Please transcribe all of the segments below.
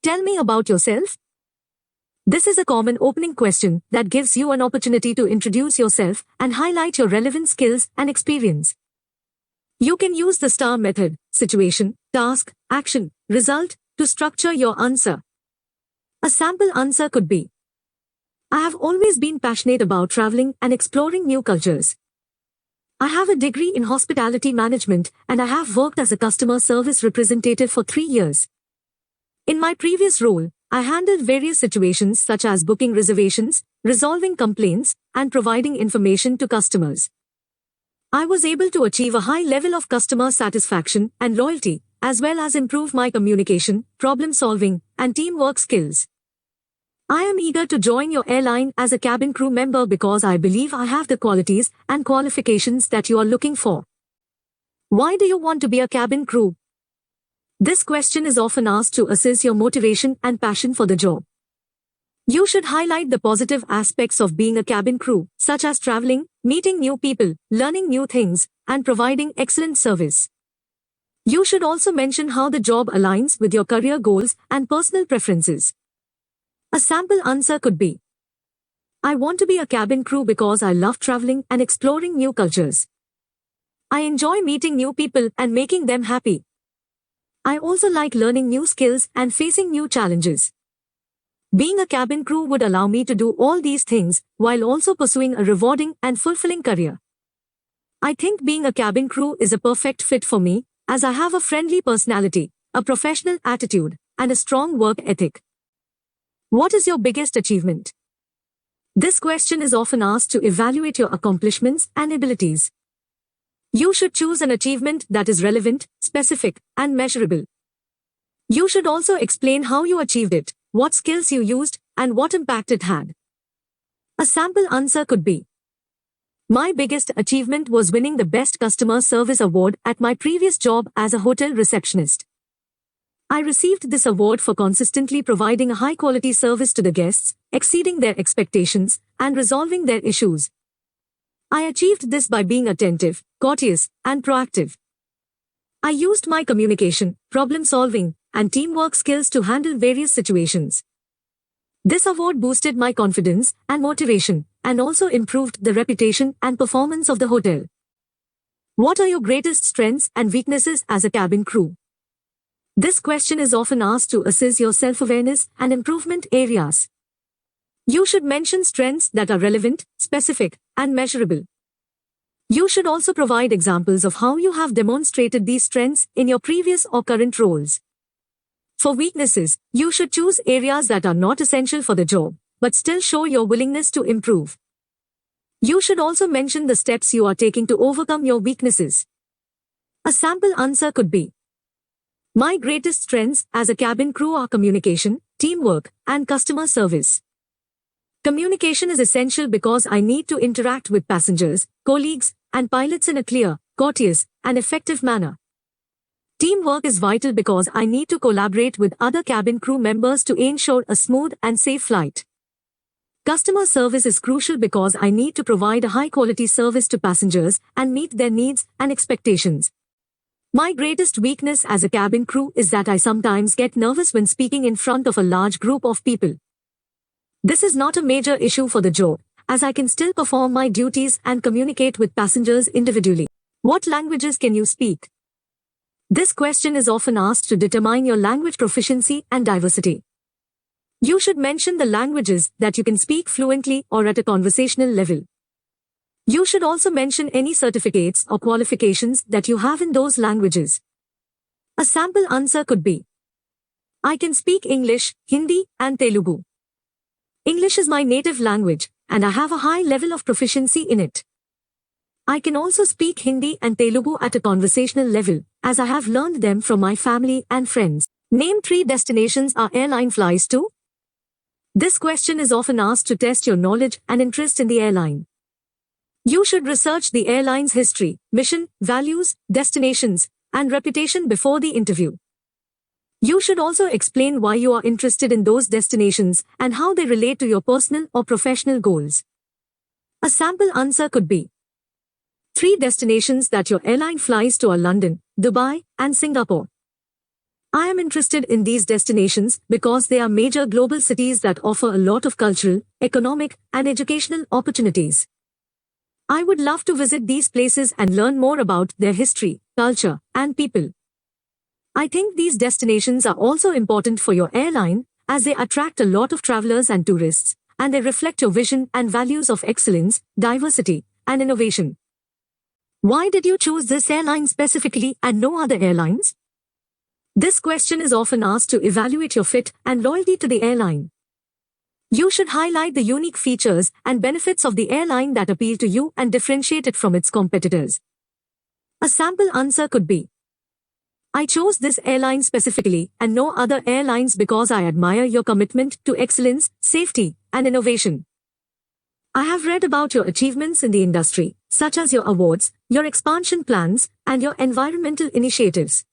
Tell me about yourself. This is a common opening question that gives you an opportunity to introduce yourself and highlight your relevant skills and experience. You can use the STAR method, situation, task, action, result, to structure your answer. A sample answer could be: I have always been passionate about traveling and exploring new cultures. I have a degree in hospitality management and I have worked as a customer service representative for 3 years. In my previous role, I handled various situations such as booking reservations, resolving complaints, and providing information to customers. I was able to achieve a high level of customer satisfaction and loyalty, as well as improve my communication, problem-solving, and teamwork skills. I am eager to join your airline as a cabin crew member because I believe I have the qualities and qualifications that you are looking for. Why do you want to be a cabin crew? This question is often asked to assess your motivation and passion for the job. You should highlight the positive aspects of being a cabin crew, such as traveling, meeting new people, learning new things, and providing excellent service. You should also mention how the job aligns with your career goals and personal preferences. A sample answer could be: I want to be a cabin crew because I love traveling and exploring new cultures. I enjoy meeting new people and making them happy. I also like learning new skills and facing new challenges. Being a cabin crew would allow me to do all these things while also pursuing a rewarding and fulfilling career. I think being a cabin crew is a perfect fit for me, as I have a friendly personality, a professional attitude, and a strong work ethic. What is your biggest achievement? This question is often asked to evaluate your accomplishments and abilities. You should choose an achievement that is relevant, specific, and measurable. You should also explain how you achieved it, what skills you used, and what impact it had. A sample answer could be: My biggest achievement was winning the Best Customer Service Award at my previous job as a hotel receptionist. I received this award for consistently providing a high-quality service to the guests, exceeding their expectations, and resolving their issues. I achieved this by being attentive, courteous, and proactive. I used my communication, problem-solving, and teamwork skills to handle various situations. This award boosted my confidence and motivation, and also improved the reputation and performance of the hotel. What are your greatest strengths and weaknesses as a cabin crew? This question is often asked to assess your self-awareness and improvement areas. You should mention strengths that are relevant, specific, and measurable. You should also provide examples of how you have demonstrated these strengths in your previous or current roles. For weaknesses, you should choose areas that are not essential for the job, but still show your willingness to improve. You should also mention the steps you are taking to overcome your weaknesses. A sample answer could be: My greatest strengths as a cabin crew are communication, teamwork, and customer service. Communication is essential because I need to interact with passengers, colleagues, and pilots in a clear, courteous, and effective manner. Teamwork is vital because I need to collaborate with other cabin crew members to ensure a smooth and safe flight. Customer service is crucial because I need to provide a high-quality service to passengers and meet their needs and expectations. My greatest weakness as a cabin crew is that I sometimes get nervous when speaking in front of a large group of people. This is not a major issue for the job, as I can still perform my duties and communicate with passengers individually. What languages can you speak? This question is often asked to determine your language proficiency and diversity. You should mention the languages that you can speak fluently or at a conversational level. You should also mention any certificates or qualifications that you have in those languages. A sample answer could be: I can speak English, Hindi, and Telugu. English is my native language, and I have a high level of proficiency in it. I can also speak Hindi and Telugu at a conversational level, as I have learned them from my family and friends. Name 3 destinations our airline flies to. This question is often asked to test your knowledge and interest in the airline. You should research the airline's history, mission, values, destinations, and reputation before the interview. You should also explain why you are interested in those destinations and how they relate to your personal or professional goals. A sample answer could be: 3 destinations that your airline flies to are London, Dubai, and Singapore. I am interested in these destinations because they are major global cities that offer a lot of cultural, economic, and educational opportunities. I would love to visit these places and learn more about their history, culture, and people. I think these destinations are also important for your airline, as they attract a lot of travelers and tourists, and they reflect your vision and values of excellence, diversity, and innovation. Why did you choose this airline specifically and no other airlines? This question is often asked to evaluate your fit and loyalty to the airline. You should highlight the unique features and benefits of the airline that appeal to you and differentiate it from its competitors. A sample answer could be, I chose this airline specifically and no other airlines because I admire your commitment to excellence, safety, and innovation. I have read about your achievements in the industry, such as your awards, your expansion plans, and your environmental initiatives.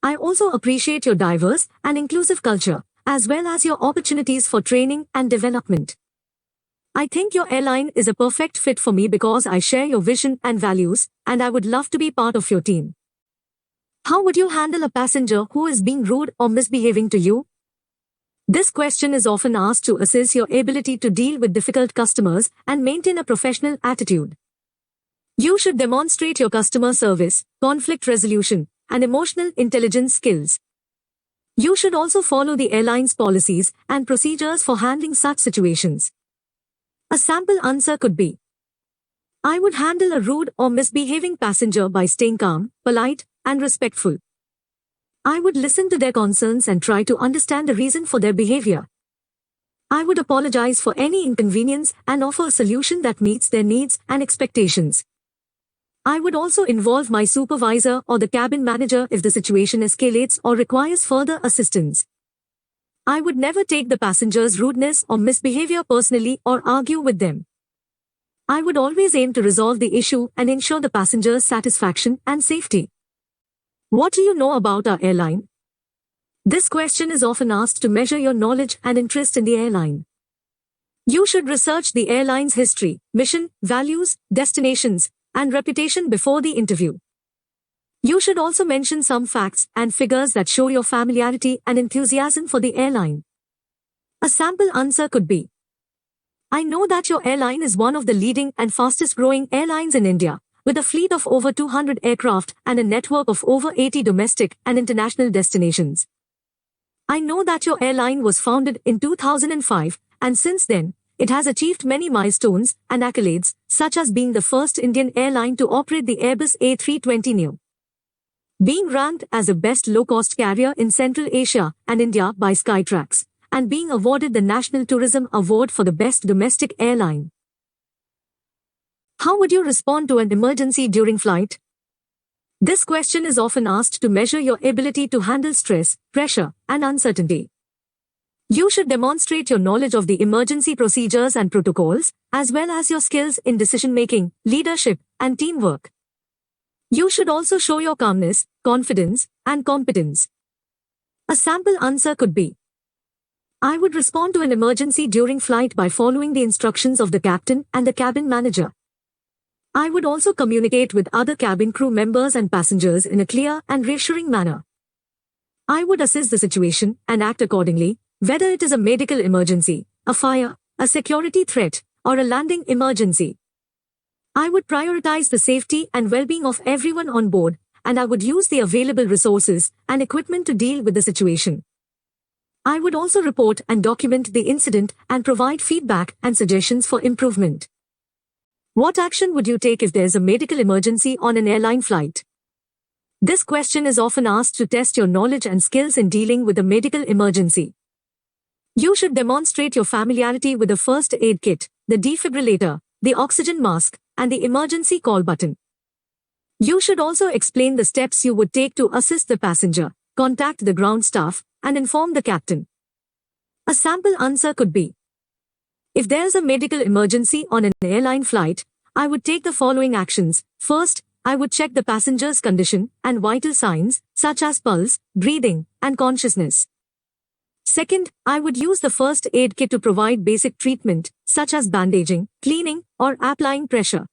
I also appreciate your diverse and inclusive culture, as well as your opportunities for training and development. I think your airline is a perfect fit for me because I share your vision and values, and I would love to be part of your team. How would you handle a passenger who is being rude or misbehaving to you? This question is often asked to assess your ability to deal with difficult customers and maintain a professional attitude. You should demonstrate your customer service, conflict resolution, and emotional intelligence skills. You should also follow the airline's policies and procedures for handling such situations. A sample answer could be, I would handle a rude or misbehaving passenger by staying calm, polite, and respectful. I would listen to their concerns and try to understand the reason for their behavior. I would apologize for any inconvenience and offer a solution that meets their needs and expectations. I would also involve my supervisor or the cabin manager if the situation escalates or requires further assistance. I would never take the passenger's rudeness or misbehavior personally or argue with them. I would always aim to resolve the issue and ensure the passenger's satisfaction and safety. What do you know about our airline? This question is often asked to measure your knowledge and interest in the airline. You should research the airline's history, mission, values, destinations, and reputation before the interview. You should also mention some facts and figures that show your familiarity and enthusiasm for the airline. A sample answer could be, I know that your airline is one of the leading and fastest growing airlines in India, with a fleet of over 200 aircraft and a network of over 80 domestic and international destinations. I know that your airline was founded in 2005, and since then, it has achieved many milestones and accolades, such as being the first Indian airline to operate the Airbus A320neo, being ranked as the best low-cost carrier in Central Asia and India by Skytrax, and being awarded the National Tourism Award for the best domestic airline. How would you respond to an emergency during flight? This question is often asked to measure your ability to handle stress, pressure, and uncertainty. You should demonstrate your knowledge of the emergency procedures and protocols, as well as your skills in decision-making, leadership, and teamwork. You should also show your calmness, confidence, and competence. A sample answer could be, I would respond to an emergency during flight by following the instructions of the captain and the cabin manager. I would also communicate with other cabin crew members and passengers in a clear and reassuring manner. I would assess the situation and act accordingly, whether it is a medical emergency, a fire, a security threat, or a landing emergency. I would prioritize the safety and well-being of everyone on board, and I would use the available resources and equipment to deal with the situation. I would also report and document the incident and provide feedback and suggestions for improvement. What action would you take if there is a medical emergency on an airline flight? This question is often asked to test your knowledge and skills in dealing with a medical emergency. You should demonstrate your familiarity with the first aid kit, the defibrillator, the oxygen mask, and the emergency call button. You should also explain the steps you would take to assist the passenger, contact the ground staff, and inform the captain. A sample answer could be, if there is a medical emergency on an airline flight, I would take the following actions. First, I would check the passenger's condition and vital signs, such as pulse, breathing, and consciousness. Second, I would use the first aid kit to provide basic treatment, such as bandaging, cleaning, or applying pressure.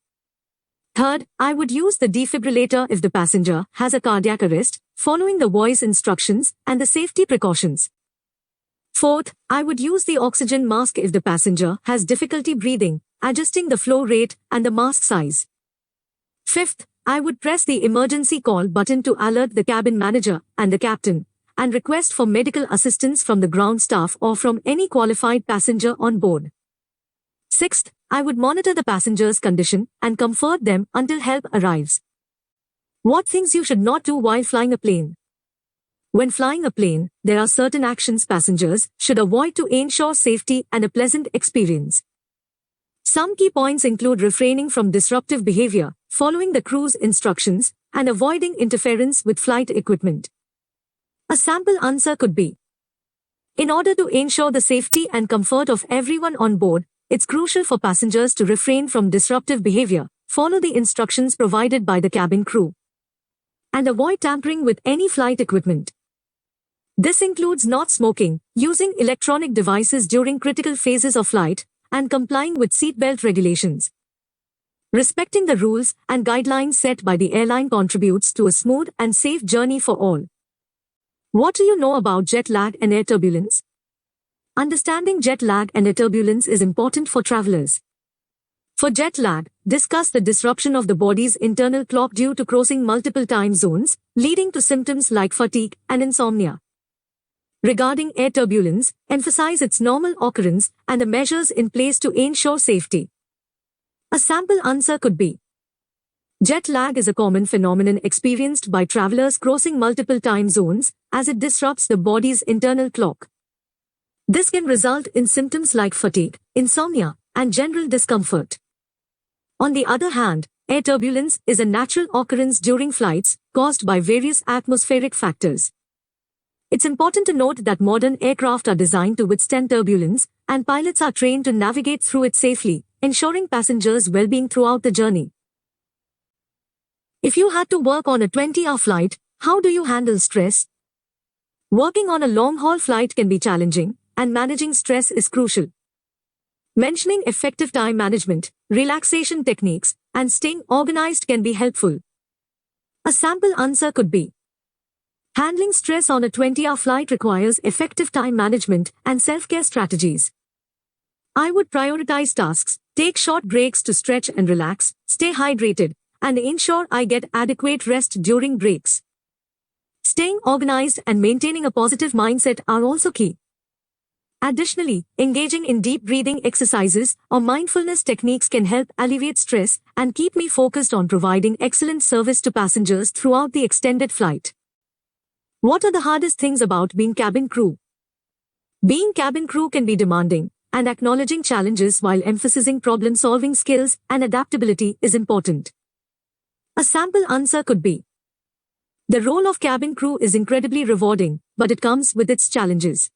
Third, I would use the defibrillator if the passenger has a cardiac arrest. following the voice instructions and the safety precautions. Fourth, I would use the oxygen mask if the passenger has difficulty breathing, adjusting the flow rate and the mask size. Fifth, I would press the emergency call button to alert the cabin manager and the captain, and request for medical assistance from the ground staff or from any qualified passenger on board. Sixth, I would monitor the passenger's condition and comfort them until help arrives. What things you should not do while flying a plane? When flying a plane, there are certain actions passengers should avoid to ensure safety and a pleasant experience. Some key points include refraining from disruptive behavior, following the crew's instructions, and avoiding interference with flight equipment. A sample answer could be: in order to ensure the safety and comfort of everyone on board, it's crucial for passengers to refrain from disruptive behavior, follow the instructions provided by the cabin crew, and avoid tampering with any flight equipment. This includes not smoking, using electronic devices during critical phases of flight, and complying with seatbelt regulations. Respecting the rules and guidelines set by the airline contributes to a smooth and safe journey for all. What do you know about jet lag and air turbulence? Understanding jet lag and air turbulence is important for travelers. For jet lag, discuss the disruption of the body's internal clock due to crossing multiple time zones, leading to symptoms like fatigue and insomnia. Regarding air turbulence, emphasize its normal occurrence and the measures in place to ensure safety. A sample answer could be: jet lag is a common phenomenon experienced by travelers crossing multiple time zones, as it disrupts the body's internal clock. This can result in symptoms like fatigue, insomnia, and general discomfort. On the other hand, air turbulence is a natural occurrence during flights, caused by various atmospheric factors. It's important to note that modern aircraft are designed to withstand turbulence, and pilots are trained to navigate through it safely, ensuring passengers' well-being throughout the journey. If you had to work on a 20-hour flight, how do you handle stress? Working on a long-haul flight can be challenging, and managing stress is crucial. Mentioning effective time management, relaxation techniques, and staying organized can be helpful. A sample answer could be: handling stress on a 20-hour flight requires effective time management and self-care strategies. I would prioritize tasks, take short breaks to stretch and relax, stay hydrated, and ensure I get adequate rest during breaks. Staying organized and maintaining a positive mindset are also key. Additionally, engaging in deep breathing exercises or mindfulness techniques can help alleviate stress and keep me focused on providing excellent service to passengers throughout the extended flight. What are the hardest things about being cabin crew? Being cabin crew can be demanding, and acknowledging challenges while emphasizing problem-solving skills and adaptability is important. A sample answer could be: the role of cabin crew is incredibly rewarding, but it comes with its challenges.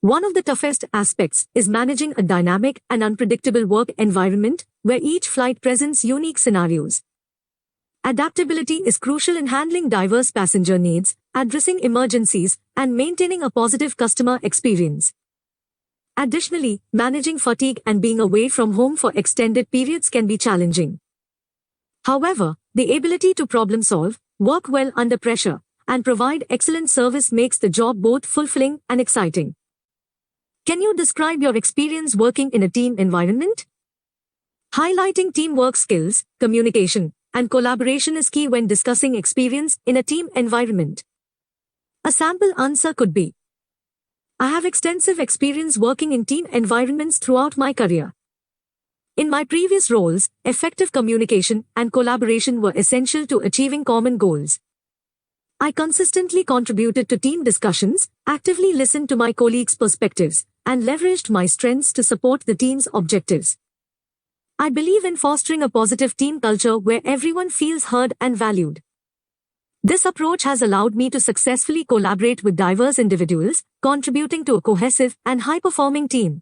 One of the toughest aspects is managing a dynamic and unpredictable work environment where each flight presents unique scenarios. Adaptability is crucial in handling diverse passenger needs, addressing emergencies, and maintaining a positive customer experience. Additionally, managing fatigue and being away from home for extended periods can be challenging. However, the ability to problem solve, work well under pressure, and provide excellent service makes the job both fulfilling and exciting. Can you describe your experience working in a team environment? Highlighting teamwork skills, communication, and collaboration is key when discussing experience in a team environment. A sample answer could be: I have extensive experience working in team environments throughout my career. In my previous roles, effective communication and collaboration were essential to achieving common goals. I consistently contributed to team discussions, actively listened to my colleagues' perspectives, and leveraged my strengths to support the team's objectives. I believe in fostering a positive team culture where everyone feels heard and valued. This approach has allowed me to successfully collaborate with diverse individuals, contributing to a cohesive and high-performing team.